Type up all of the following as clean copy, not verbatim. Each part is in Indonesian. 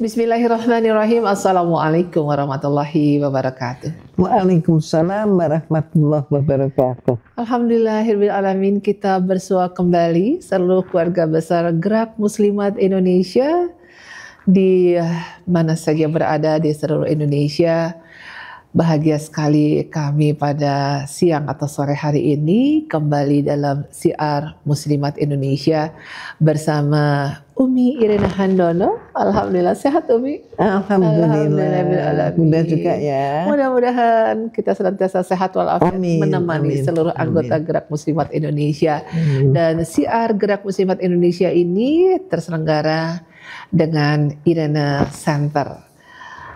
Bismillahirrahmanirrahim. Assalamualaikum warahmatullahi wabarakatuh. Waalaikumsalam warahmatullahi wabarakatuh. Alhamdulillahirabbil alamin, kita bersua kembali seluruh keluarga besar Gerak Muslimat Indonesia di mana saja berada di seluruh Indonesia. Bahagia sekali kami pada siang atau sore hari ini kembali dalam Siar Muslimat Indonesia bersama Umi Irina Handono. Alhamdulillah sehat Umi. Alhamdulillah. Mudah juga ya. Mudah-mudahan kita senantiasa sehat walafiat menemani seluruh anggota Gerak Muslimat Indonesia. Dan Siar Gerak Muslimat Indonesia ini terselenggara dengan Irina Center.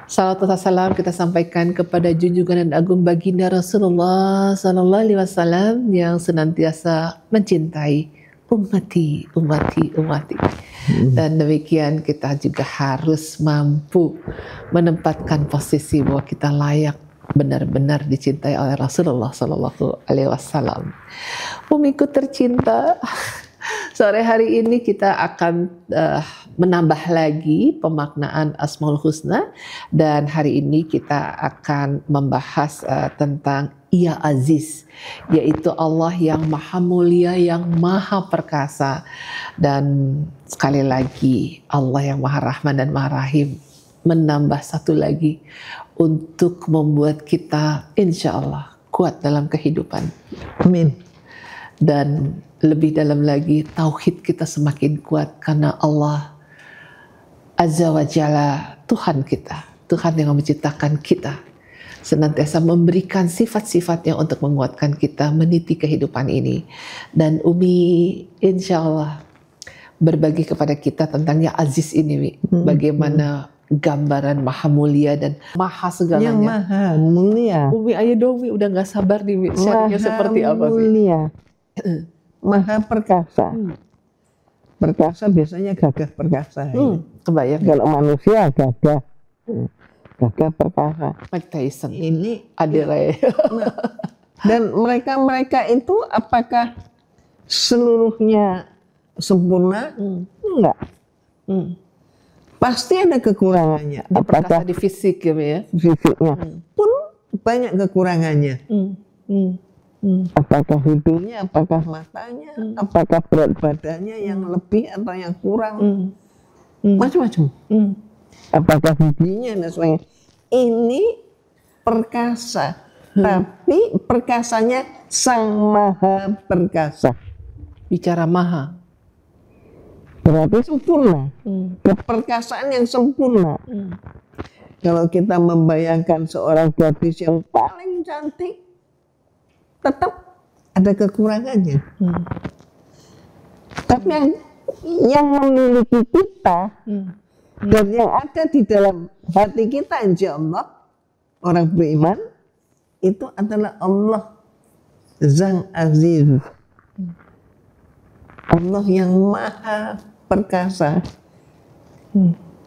Salawat dan salam kita sampaikan kepada junjungan dan agung baginda Rasulullah Sallallahu Alaihi Wasallam yang senantiasa mencintai ummati. Dan demikian kita juga harus mampu menempatkan posisi bahwa kita layak benar-benar dicintai oleh Rasulullah Sallallahu Alaihi Wasallam. Umiku tercinta, sore hari ini kita akan menambah lagi pemaknaan Asmaul Husna, dan hari ini kita akan membahas tentang Ya Aziz, yaitu Allah yang maha mulia, yang maha perkasa. Dan sekali lagi Allah yang maha rahman dan maha rahim menambah satu lagi untuk membuat kita insya Allah kuat dalam kehidupan. Amin. Dan lebih dalam lagi tauhid kita semakin kuat karena Allah Azza wa Jalla, Tuhan kita, Tuhan yang menciptakan kita, senantiasa memberikan sifat-sifatnya untuk menguatkan kita meniti kehidupan ini. Dan Umi insya Allah berbagi kepada kita tentang Ya Aziz ini, bagaimana gambaran maha mulia dan maha segalanya. Yang maha mulia. Umi ayo dong Umi, udah gak sabar nih sharingnya seperti apa Maha mulia, maha perkasa. Perkasa biasanya gagah perkasa. Kebayang. Kalau manusia gagah perkasa. Mike Tyson. Ini Adere. Nah, dan mereka itu apakah seluruhnya sempurna? Enggak. Pasti ada kekurangannya. Apakah di fisik ya? Fisiknya pun banyak kekurangannya. Apakah hidungnya, apakah matanya, apakah berat badannya yang lebih atau yang kurang, macam-macam. Apakah giginya dan sebagainya. Ini perkasa, tapi perkasanya sang maha perkasa. Bicara maha, berarti sempurna. Keperkasaan yang sempurna. Kalau kita membayangkan seorang gadis yang paling cantik, tetap ada kekurangannya. Tapi yang memiliki kita dan yang ada di dalam hati kita, insya Allah orang beriman itu adalah Allah Zang Aziz, Allah yang maha perkasa,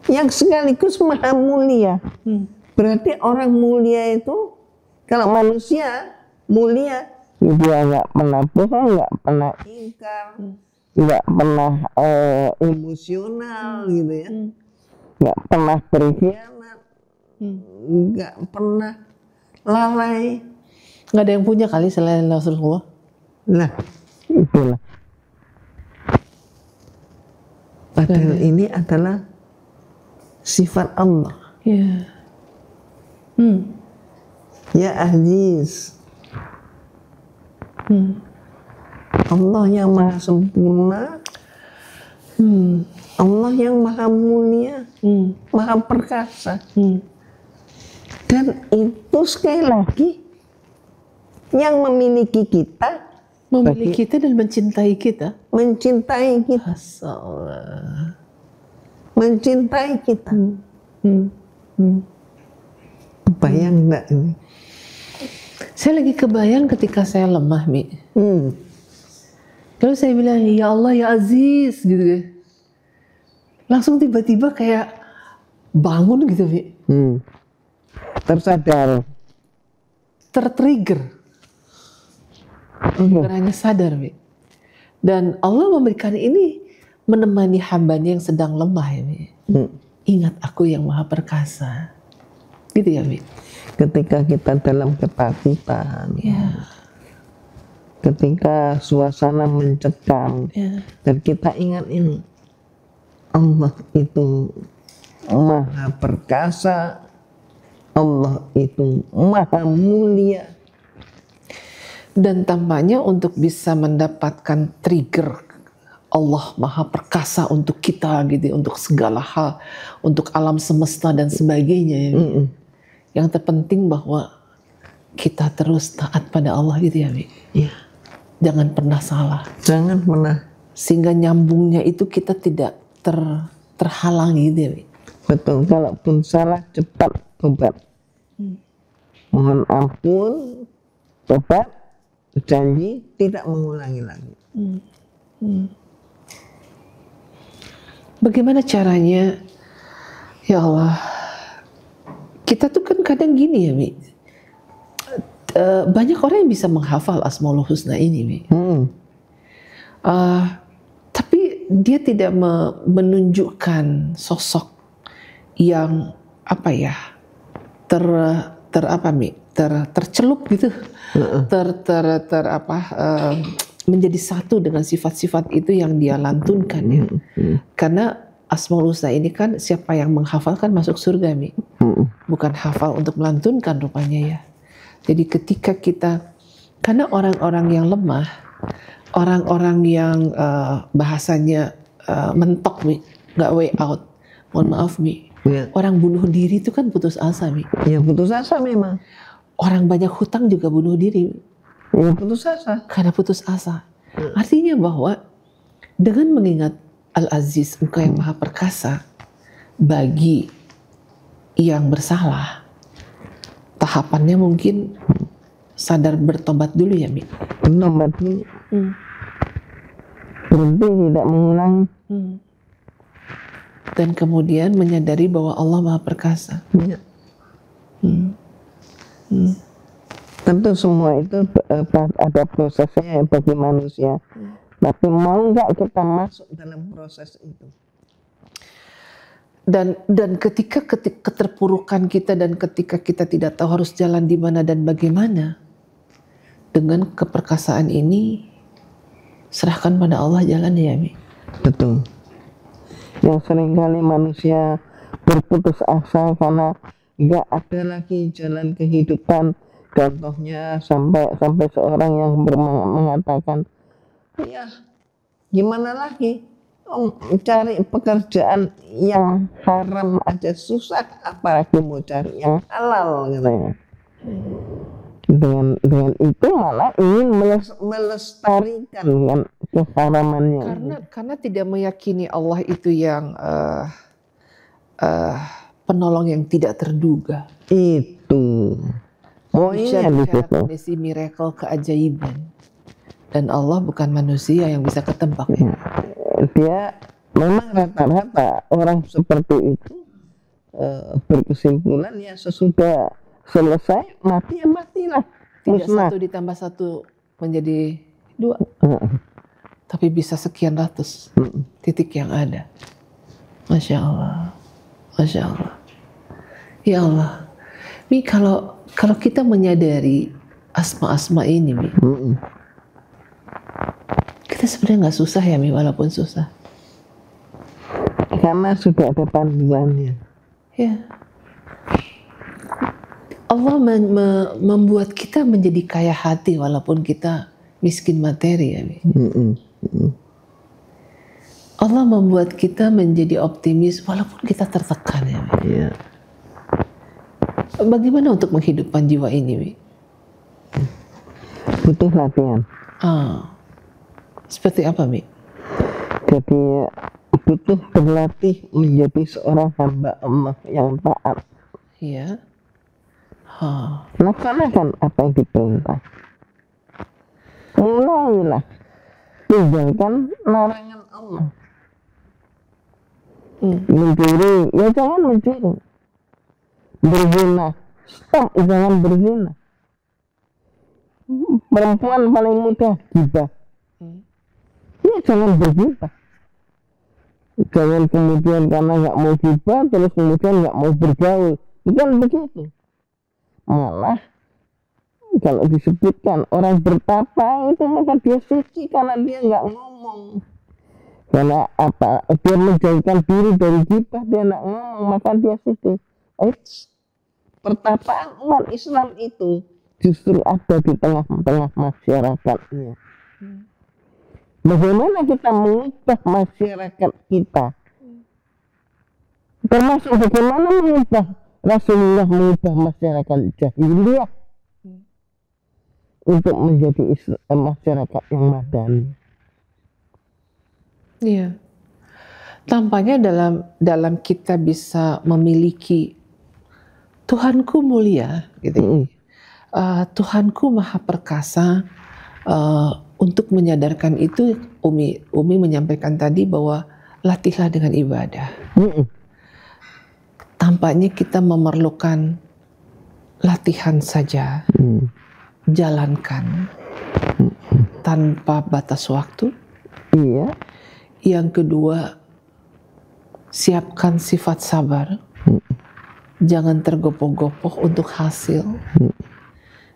yang sekaligus maha mulia. Berarti orang mulia itu, kalau manusia mulia, dia nggak pernah bohong, nggak pernah ingkar, nggak pernah emosional gitu ya, nggak pernah berkhianat, nggak pernah lalai. Nggak ada yang punya kali selain Rasulullah. Nah, itulah. Padahal ini adalah sifat Allah. Ya Aziz. Allah yang maha sempurna, Allah yang maha mulia, maha perkasa. Dan itu sekali lagi yang memiliki kita, dan mencintai kita, mencintai kita. Bayang enggak ini? Saya lagi kebayang ketika saya lemah, Mi. Lalu saya bilang, ya Allah, ya Aziz, gitu. Langsung tiba-tiba kayak bangun gitu, Mi. Tersadar. Tertrigger. Bukan hanya sadar, Mi. Dan Allah memberikan ini menemani hambanya yang sedang lemah, ya, Mi. ingat aku yang maha perkasa. Gitu ya, Mi? Ketika kita dalam ketakutan, Ya. ketika suasana mencekam, Ya. dan kita ingat ini, Allah itu maha perkasa, Allah itu maha mulia. Dan tampaknya untuk bisa mendapatkan trigger Allah maha perkasa untuk kita gitu, untuk segala hal, untuk alam semesta dan sebagainya ya. Yang terpenting bahwa kita terus taat pada Allah gitu ya, Mi. Ya. Jangan pernah salah. Jangan pernah. Sehingga nyambungnya itu kita tidak terhalangi gitu ya, Mi. Betul, kalaupun salah cepat tobat. Mohon ampun, tobat, janji tidak mengulangi lagi. Bagaimana caranya? Ya Allah, kita tuh kan kadang gini ya, Mi. Banyak orang yang bisa menghafal Asmaul Husna ini, Mi. Tapi dia tidak menunjukkan sosok yang apa ya, tercelup gitu, menjadi satu dengan sifat-sifat itu yang dia lantunkan ya. Karena Asmaul Husna ini kan siapa yang menghafalkan masuk surga, Mi. Bukan hafal untuk melantunkan rupanya ya. Jadi ketika kita, karena orang-orang yang lemah, orang-orang yang bahasanya mentok, Mi, nggak way out, mohon maaf, Mi. Orang bunuh diri itu kan putus asa, Mi. Ya putus asa memang. Orang banyak hutang juga bunuh diri. Ya putus asa. Karena putus asa. Artinya bahwa dengan mengingat Al-Aziz, Engkau yang maha perkasa, bagi yang bersalah, tahapannya mungkin sadar bertobat dulu ya, Mi. Bertobat dulu. Berhenti tidak mengulangi. Dan kemudian menyadari bahwa Allah maha perkasa. Ya. Tentu semua itu ada prosesnya bagi manusia. Tapi mau nggak kita masuk dalam proses itu? Dan ketika keterpurukan kita dan ketika kita tidak tahu harus jalan di mana dan bagaimana, dengan keperkasaan ini serahkan pada Allah jalan ya, Mi. Betul. Yang seringkali manusia berputus asa karena nggak ada lagi jalan kehidupan. Contohnya sampai seorang yang mengatakan, ya gimana lagi, cari pekerjaan yang haram aja susah, apalagi mau cari yang halal katanya. Dengan itu malah ingin melestarikan dengan keharamannya. Karena tidak meyakini Allah itu yang penolong yang tidak terduga. Itu poinnya di situ. Kondisi miracle, keajaiban. Dan Allah bukan manusia yang bisa ketebak. Ya. Dia memang rata-rata orang seperti itu berkesimpulan ya sesudah selesai mati ya matilah. Tidak musnah. 1 ditambah 1 menjadi 2. Tapi bisa sekian ratus titik yang ada. Masya Allah. Masya Allah. Ya Allah. Mi, kalau kita menyadari asma-asma ini, Mi, kita sebenarnya nggak susah ya, Mi, walaupun susah. Karena sudah ada panduannya. Ya. Allah membuat kita menjadi kaya hati walaupun kita miskin materi ya, Mi. Allah membuat kita menjadi optimis walaupun kita tertekan ya, Mi. Ya. Bagaimana untuk menghidupkan jiwa ini, Mi? Butuh latihan. Seperti apa, Mi? Jadi butuh berlatih menjadi seorang hamba Allah yang taat. Iya. Laksanakan apa yang diperintah. Mulailah tinggalkan larangan Allah. Mencuri, ya jangan mencuri. Berzina, stop, jangan berzina. Perempuan paling mudah gibah. Ya jangan bergibah. Jangan kemudian karena nggak mau gibah terus kemudian nggak mau bergaul, bukan begitu. Malah kalau disebutkan orang bertapa itu maka dia suci karena dia nggak ngomong. Karena apa? Dia menjauhkan diri dari gibah, dia nggak ngomong, maka dia suci. Pertapaan umat Islam itu justru ada di tengah-tengah masyarakatnya. Bagaimana kita mengubah masyarakat kita? Termasuk bagaimana mengubah Rasulullah mengubah masyarakat jahiliyah untuk menjadi masyarakat yang madani. Iya. Tampaknya dalam kita bisa memiliki Tuhanku mulia, gitu. Tuhanku maha perkasa. Untuk menyadarkan itu, Umi menyampaikan tadi bahwa latihlah dengan ibadah. Tampaknya kita memerlukan latihan saja, jalankan tanpa batas waktu. Iya. Yang kedua, siapkan sifat sabar, jangan tergopoh-gopoh untuk hasil.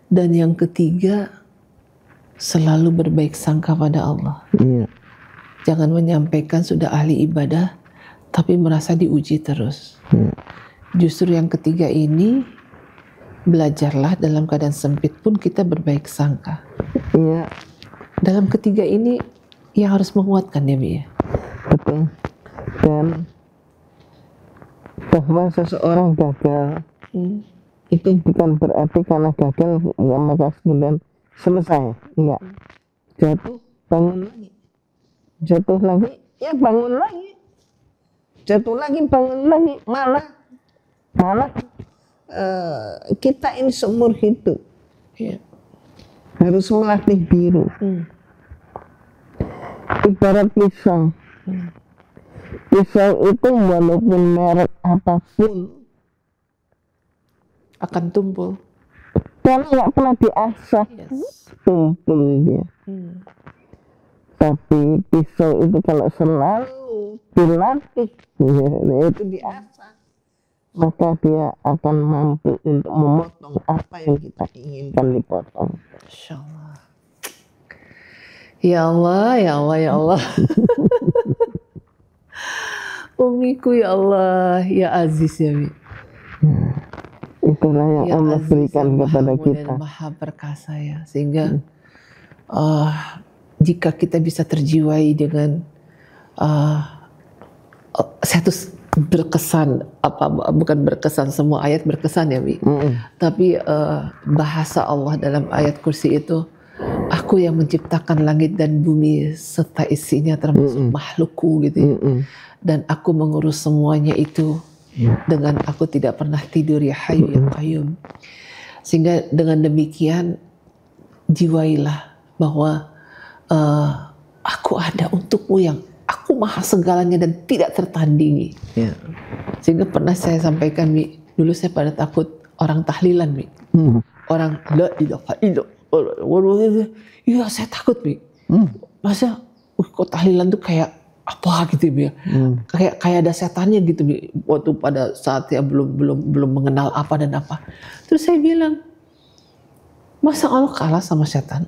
Dan yang ketiga, selalu berbaik sangka pada Allah. Jangan menyampaikan sudah ahli ibadah tapi merasa diuji terus. Justru yang ketiga ini, belajarlah dalam keadaan sempit pun kita berbaik sangka. Dalam ketiga ini yang harus menguatkan ya Mi. Betul. Dan bahwa seseorang gagal itu bukan berarti karena gagal maka kemudian selesai, enggak. Jatuh, bangun lagi. Jatuh lagi, ya bangun lagi. Jatuh lagi, bangun lagi. Malah kita ini seumur hidup harus melatih biru. Ibarat pisau. Pisau itu walaupun merek apapun akan tumpul. Karena nggak pernah diasah, tumpul dia. Tapi pisau itu kalau selalu dilatih, itu diasah, maka dia akan mampu untuk memotong apa yang kita inginkan dipotong. Insya Allah. Ya Allah, ya Allah, ya Allah. Umiku ya Allah, ya Aziz ya Mi. Itulah yang ya Allah Aziz, berikan kepada kita. Maha perkasa ya, sehingga jika kita bisa terjiwai dengan satu berkesan, bukan berkesan, semua ayat berkesan ya Mi. Tapi bahasa Allah dalam ayat kursi itu, aku yang menciptakan langit dan bumi serta isinya termasuk makhlukku gitu ya. Dan aku mengurus semuanya itu dengan aku tidak pernah tidur ya Hayyu ya Qayyum. Sehingga dengan demikian jiwailah bahwa aku ada untukmu yang aku maha segalanya dan tidak tertandingi. Sehingga pernah saya sampaikan Mi, dulu saya pada takut orang tahlilan Mi. Orang la ilaha illallah. Iya saya takut Mi. Masa kok tahlilan tuh kayak apa gitu ya, kayak ada setannya gitu waktu pada saat ya belum mengenal apa dan apa. Terus saya bilang, masa Allah kalah sama setan?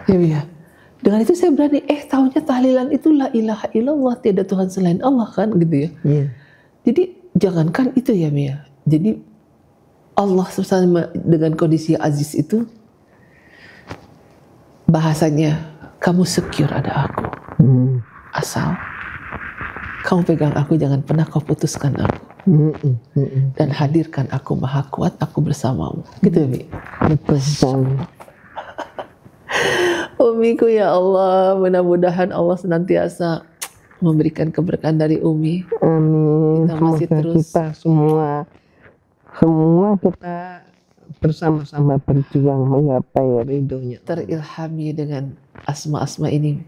Ya. Dengan itu saya berani, tahunya tahlilan itu la ilaha illallah, tiada Tuhan selain Allah kan gitu ya. Jadi jangankan itu ya Mia. Jadi Allah dengan kondisi Aziz itu bahasanya, kamu secure ada aku. Asal kamu pegang aku, jangan pernah kau putuskan aku. Dan hadirkan aku maha kuat, aku bersamamu. Gitu ya Mi. Umiku ya Allah, mudah-mudahan Allah senantiasa memberikan keberkahan dari Umi. Amin. Kita masih terus kita semua kita bersama-sama berjuang menggapai ridhonya. Terilhami dengan asma-asma ini.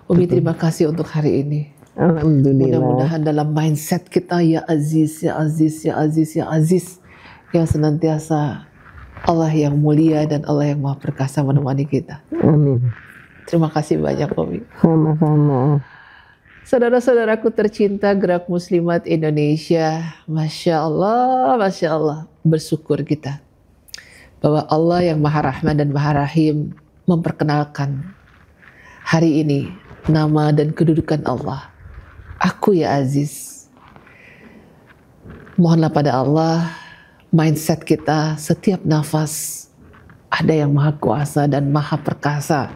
Umi terima kasih untuk hari ini. Alhamdulillah. Mudah-mudahan dalam mindset kita ya Aziz, ya Aziz, ya Aziz, ya Aziz, yang senantiasa Allah yang mulia dan Allah yang maha perkasa menemani kita. Amin. Terima kasih banyak Umi. Sama-sama. Saudara-saudaraku tercinta Gerak Muslimat Indonesia, Masya Allah, bersyukur kita bahwa Allah yang Maha Rahman dan Maha Rahim memperkenalkan hari ini nama dan kedudukan Allah. Aku ya Aziz. Mohonlah pada Allah, mindset kita setiap nafas ada yang Maha Kuasa dan Maha Perkasa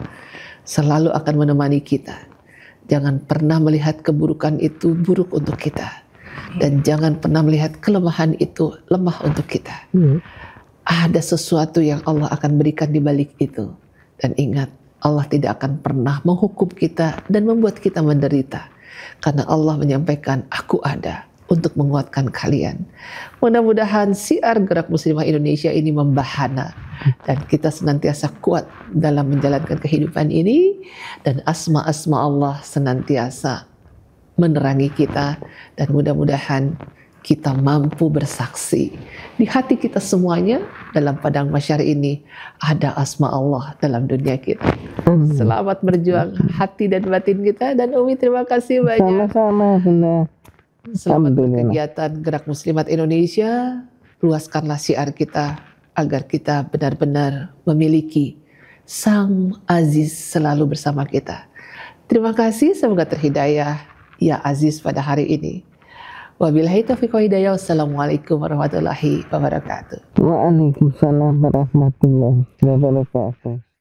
selalu akan menemani kita. Jangan pernah melihat keburukan itu buruk untuk kita. Dan jangan pernah melihat kelemahan itu lemah untuk kita. Ada sesuatu yang Allah akan berikan di balik itu. Dan ingat, Allah tidak akan pernah menghukum kita dan membuat kita menderita. Karena Allah menyampaikan, aku ada untuk menguatkan kalian. Mudah-mudahan siar Gerak Muslimah Indonesia ini membahana dan kita senantiasa kuat dalam menjalankan kehidupan ini, dan asma-asma Allah senantiasa menerangi kita, dan mudah-mudahan kita mampu bersaksi di hati kita semuanya dalam padang mahsyar ini ada asma Allah dalam dunia kita. Selamat berjuang hati dan batin kita, dan Umi terima kasih banyak. Sama-sama, benar. Selamat berkegiatan Gerak Muslimat Indonesia. Luaskanlah syiar kita agar kita benar-benar memiliki Sang Aziz selalu bersama kita. Terima kasih, semoga terhidayah ya Aziz pada hari ini. Wabillahi taufiq wa hidayah. Wassalamualaikum warahmatullahi wabarakatuh. Waalaikumsalam warahmatullahi wabarakatuh.